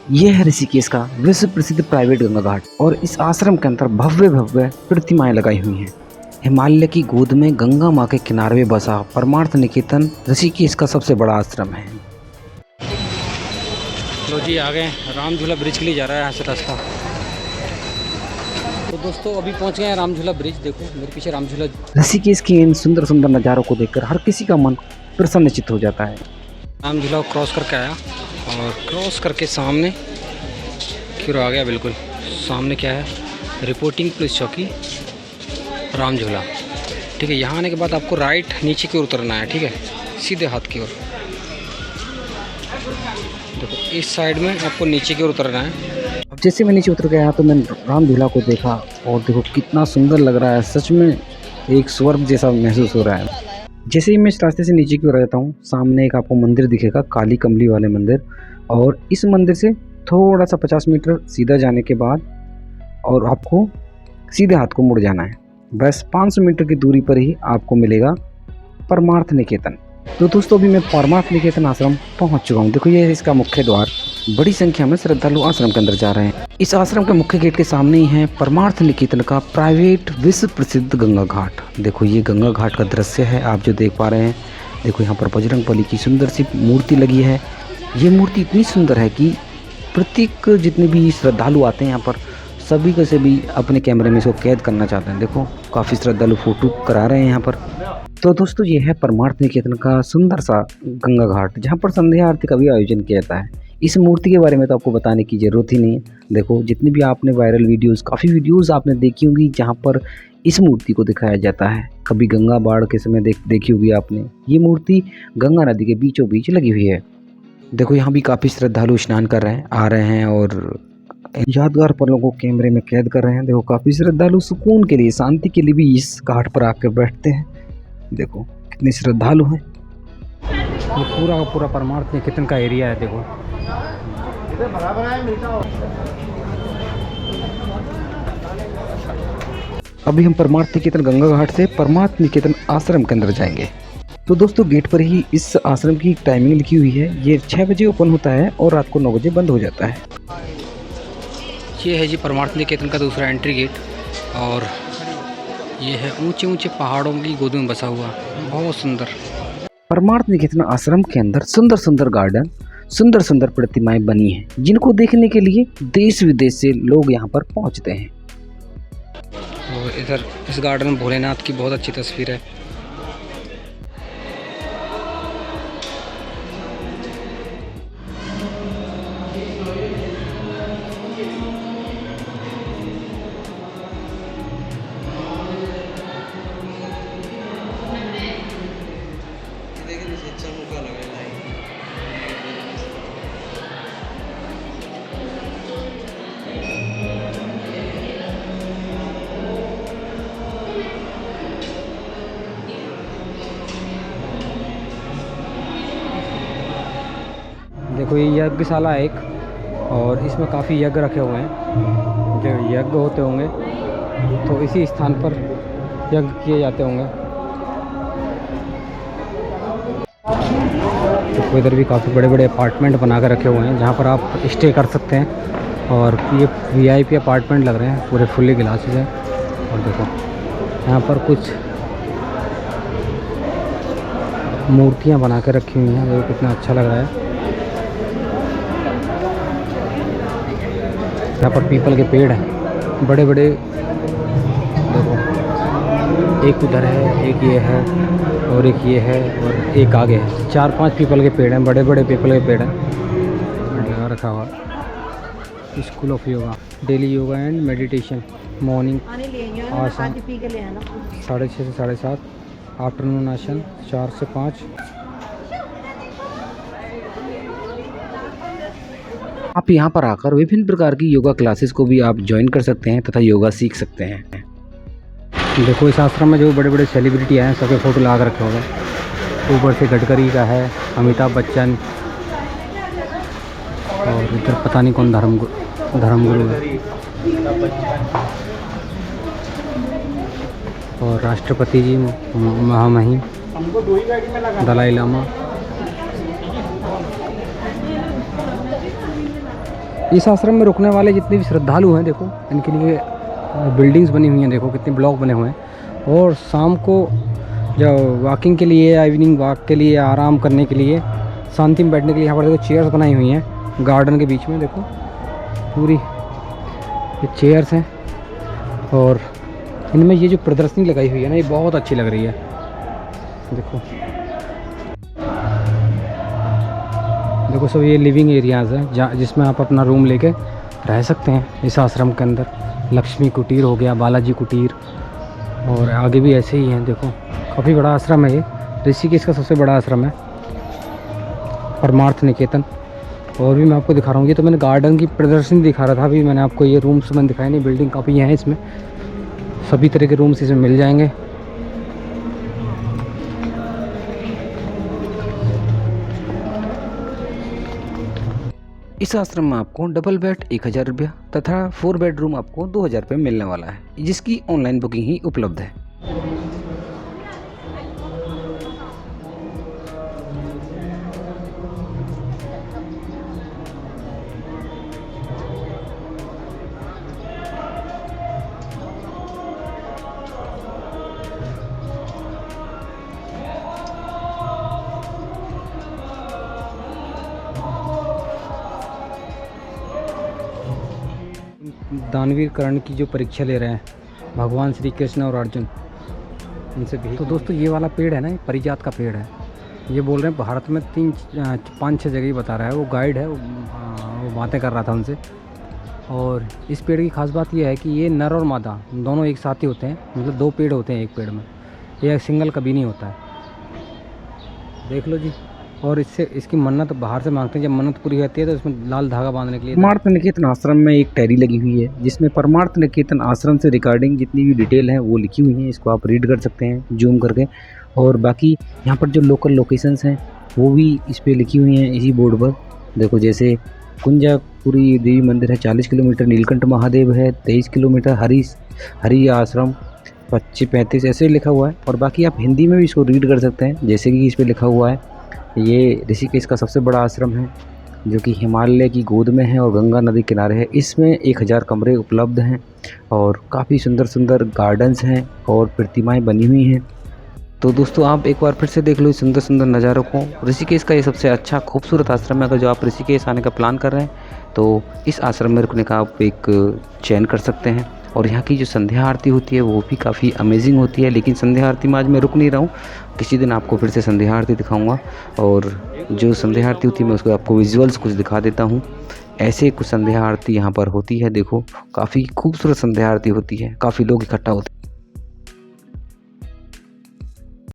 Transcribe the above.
ये है ऋषिकेश का विश्व प्रसिद्ध प्राइवेट गंगा घाट और इस आश्रम के अंदर भव्य भव्य प्रतिमाएं लगाई हुई हैं। हिमालय की गोद में गंगा माँ के किनारे में बसा परमार्थ निकेतन ऋषिकेश का सबसे बड़ा आश्रम है। लो जी आ गए, राम झूला ब्रिज के लिए जा रहा है यहाँ से रास्ता। तो दोस्तों अभी पहुँच गए हैं राम झूला ब्रिज। देखो मेरे पीछे राम झूला। ऋषिकेश के इन सुंदर सुंदर नज़ारों को देखकर हर किसी का मन प्रसन्नचित्त हो जाता है। राम झूला क्रॉस करके आया और क्रॉस करके सामने फिर आ गया। बिल्कुल सामने क्या है, रिपोर्टिंग पुलिस चौकी राम झूला। ठीक है, यहाँ आने के बाद आपको राइट नीचे की ओर उतरना है। ठीक है, सीधे हाथ की ओर। देखो इस साइड में आपको नीचे की ओर उतरना है। अब जैसे मैं नीचे उतर गया तो मैंने राम झूला को देखा और देखो कितना सुंदर लग रहा है। सच में एक स्वर्ग जैसा महसूस हो रहा है। जैसे ही मैं इस रास्ते से नीचे की ओर आ जाता हूँ, सामने एक आपको मंदिर दिखेगा, काली कमली वाले मंदिर। और इस मंदिर से थोड़ा सा 50 मीटर सीधा जाने के बाद और आपको सीधे हाथ को मुड़ जाना है। बस 500 मीटर की दूरी पर ही आपको मिलेगा परमार्थ निकेतन। तो दोस्तों अभी मैं परमार्थ निकेतन आश्रम पहुंच चुका हूं। देखो ये है इसका मुख्य द्वार। बड़ी संख्या में श्रद्धालु आश्रम के अंदर जा रहे हैं। इस आश्रम के मुख्य गेट के सामने ही है परमार्थ निकेतन का प्राइवेट विश्व प्रसिद्ध गंगा घाट। देखो ये गंगा घाट का दृश्य है आप जो देख पा रहे हैं। देखो यहाँ पर बजरंगबली की सुंदर सी मूर्ति लगी है। ये मूर्ति इतनी सुंदर है कि प्रत्येक जितने भी श्रद्धालु आते हैं यहाँ पर सभी को से भी अपने कैमरे में इसको कैद करना चाहते हैं। देखो काफ़ी श्रद्धालु फोटो करा रहे हैं यहाँ पर। तो दोस्तों ये है परमार्थ निकेतन का सुंदर सा गंगा घाट, जहाँ पर संध्या आरती का भी आयोजन किया जाता है। इस मूर्ति के बारे में तो आपको बताने की ज़रूरत ही नहीं है। देखो जितनी भी आपने वायरल वीडियोस, काफ़ी वीडियोस आपने देखी होंगी जहाँ पर इस मूर्ति को दिखाया जाता है। कभी गंगा बाढ़ के समय देखी होगी आपने। ये मूर्ति गंगा नदी के बीचों बीच लगी हुई है। देखो यहाँ भी काफ़ी श्रद्धालु स्नान कर रहे हैं, आ रहे हैं और यादगार पलों को कैमरे में कैद कर रहे हैं। देखो काफ़ी श्रद्धालु सुकून के लिए, शांति के लिए भी इस घाट पर आकर बैठते हैं। देखो कितने श्रद्धालु हैं। ये पूरा का पूरा परमार्थ निकेतन का एरिया है। देखो अभी हम परमार्थ निकेतन गंगा घाट से परमार्थ निकेतन आश्रम के अंदर जाएंगे। तो दोस्तों गेट पर ही इस आश्रम की टाइमिंग लिखी हुई है। ये 6 बजे ओपन होता है और रात को 9 बजे बंद हो जाता है। ये है जी परमार्थ निकेतन का दूसरा एंट्री गेट। और ये है ऊंचे ऊंचे पहाड़ों की गोद में बसा हुआ, बहुत सुंदर। परमार्थ निकेतन आश्रम के अंदर सुंदर सुंदर गार्डन, सुंदर सुंदर प्रतिमाएं बनी हैं, जिनको देखने के लिए देश विदेश से लोग यहाँ पर पहुँचते हैं। और इधर इस गार्डन में भोलेनाथ की बहुत अच्छी तस्वीर है। देखो ये यज्ञशाला है एक, और इसमें काफ़ी यज्ञ रखे हुए हैं। जो यज्ञ होते होंगे तो इसी स्थान पर यज्ञ किए जाते होंगे। तो इधर भी काफ़ी बड़े बड़े अपार्टमेंट बना कर रखे हुए हैं जहाँ पर आप स्टे कर सकते हैं। और ये VIP अपार्टमेंट लग रहे हैं, पूरे फुल्ली ग्लासेस हैं। और देखो यहाँ पर कुछ मूर्तियाँ बना कर रखी हुई हैं। देखो कितना अच्छा लग रहा है। यहाँ पर पीपल के पेड़ हैं बड़े बड़े। देखो एक उधर है, एक ये है और एक ये है और एक आगे है। 4-5 पीपल के पेड़ हैं, बड़े बड़े पीपल के पेड़ हैं लगा रखा हुआ। School of yoga, daily yoga and meditation, morning आसन 6:30 से 7:30, आफ्टरनून आसन 4 से 5। आप यहाँ पर आकर विभिन्न प्रकार की योगा क्लासेस को भी आप ज्वाइन कर सकते हैं तथा योगा सीख सकते हैं। देखो इस आश्रम में जो बड़े बड़े सेलिब्रिटी आए हैं सबके फ़ोटो लगा कर रखे हुए हैं। ऊपर से गडकरी का है, अमिताभ बच्चन, और इधर पता नहीं कौन धर्मगुरु है, और राष्ट्रपति जी महामहिम दलाई लामा। इस आश्रम में रुकने वाले जितने भी श्रद्धालु हैं, देखो इनके लिए बिल्डिंग्स बनी हुई हैं, देखो कितने ब्लॉक बने हुए हैं। और शाम को जो वॉकिंग के लिए, इवनिंग वॉक के लिए, आराम करने के लिए, शांति में बैठने के लिए यहाँ पर देखो चेयर्स बनाई हुई हैं गार्डन के बीच में। देखो पूरी ये चेयर्स हैं और इनमें ये जो प्रदर्शनी लगाई हुई है ना, ये बहुत अच्छी लग रही है। देखो देखो सब ये लिविंग एरियाज़ हैं जहाँ जिसमें आप अपना रूम लेके रह सकते हैं इस आश्रम के अंदर। लक्ष्मी कुटीर हो गया, बालाजी कुटीर, और आगे भी ऐसे ही हैं। देखो काफ़ी बड़ा आश्रम है ये, ऋषिकेश का सबसे बड़ा आश्रम है परमार्थ निकेतन। और भी मैं आपको दिखा रहा हूँ, ये तो मैंने गार्डन की प्रदर्शनी दिखा रहा था, अभी मैंने आपको ये रूम्स मैंने दिखाए नहीं। बिल्डिंग काफ़ी हैं इसमें, सभी तरह के रूम्स इसमें मिल जाएंगे। इस आश्रम में आपको डबल बेड 1000 रुपया तथा 4 बेडरूम आपको 2000 रुपये मिलने वाला है, जिसकी ऑनलाइन बुकिंग ही उपलब्ध है। दानवीर कर्ण की जो परीक्षा ले रहे हैं भगवान श्री कृष्ण और अर्जुन, उनसे भी। तो दोस्तों ये वाला पेड़ है ना, ये परिजात का पेड़ है। ये बोल रहे हैं भारत में 5-6 जगह ही बता रहा है, वो गाइड है, वो बातें कर रहा था उनसे। और इस पेड़ की खास बात यह है कि ये नर और मादा दोनों एक साथ ही होते हैं, मतलब 2 पेड़ होते हैं एक पेड़ में, ये सिंगल कभी नहीं होता है। देख लो जी। और इससे इसकी मन्नत बाहर से मांगते हैं, जब मन्नत पूरी होती है तो इसमें लाल धागा बांधने के लिए। परमार्थ निकेतन आश्रम में एक डायरी लगी हुई है जिसमें परमार्थ निकेतन आश्रम से रिगार्डिंग जितनी भी डिटेल है वो लिखी हुई है, इसको आप रीड कर सकते हैं जूम करके। और बाकी यहाँ पर जो लोकल लोकेशंस हैं वो भी इस पर लिखी हुई हैं इसी बोर्ड पर। देखो जैसे कुंजापुरी देवी मंदिर है 40 किलोमीटर, नीलकंठ महादेव है 23 किलोमीटर, हरि आश्रम 25-35 ऐसे लिखा हुआ है। और बाकी आप हिंदी में भी इसको रीड कर सकते हैं, जैसे कि इस पर लिखा हुआ है ये ऋषिकेश का सबसे बड़ा आश्रम है जो कि हिमालय की गोद में है और गंगा नदी किनारे है। इसमें 1000 कमरे उपलब्ध हैं और काफ़ी सुंदर सुंदर गार्डन्स हैं और प्रतिमाएं बनी हुई हैं। तो दोस्तों आप एक बार फिर से देख लो इस सुंदर सुंदर नज़ारों को। ऋषिकेश का ये सबसे अच्छा खूबसूरत आश्रम है। अगर जो आप ऋषिकेश आने का प्लान कर रहे हैं तो इस आश्रम में रुकने का आप एक चयन कर सकते हैं। और यहाँ की जो संध्या आरती होती है वो भी काफ़ी अमेजिंग होती है। लेकिन संध्या आरती में आज मैं रुक नहीं रहा हूँ, किसी दिन आपको फिर से संध्या आरती दिखाऊंगा। और जो संध्या आरती होती है मैं उसको आपको विजुअल्स कुछ दिखा देता हूँ। ऐसे कुछ संध्या आरती यहाँ पर होती है। देखो काफ़ी खूबसूरत संध्या आरती होती है, काफ़ी लोग इकट्ठा होते हैं।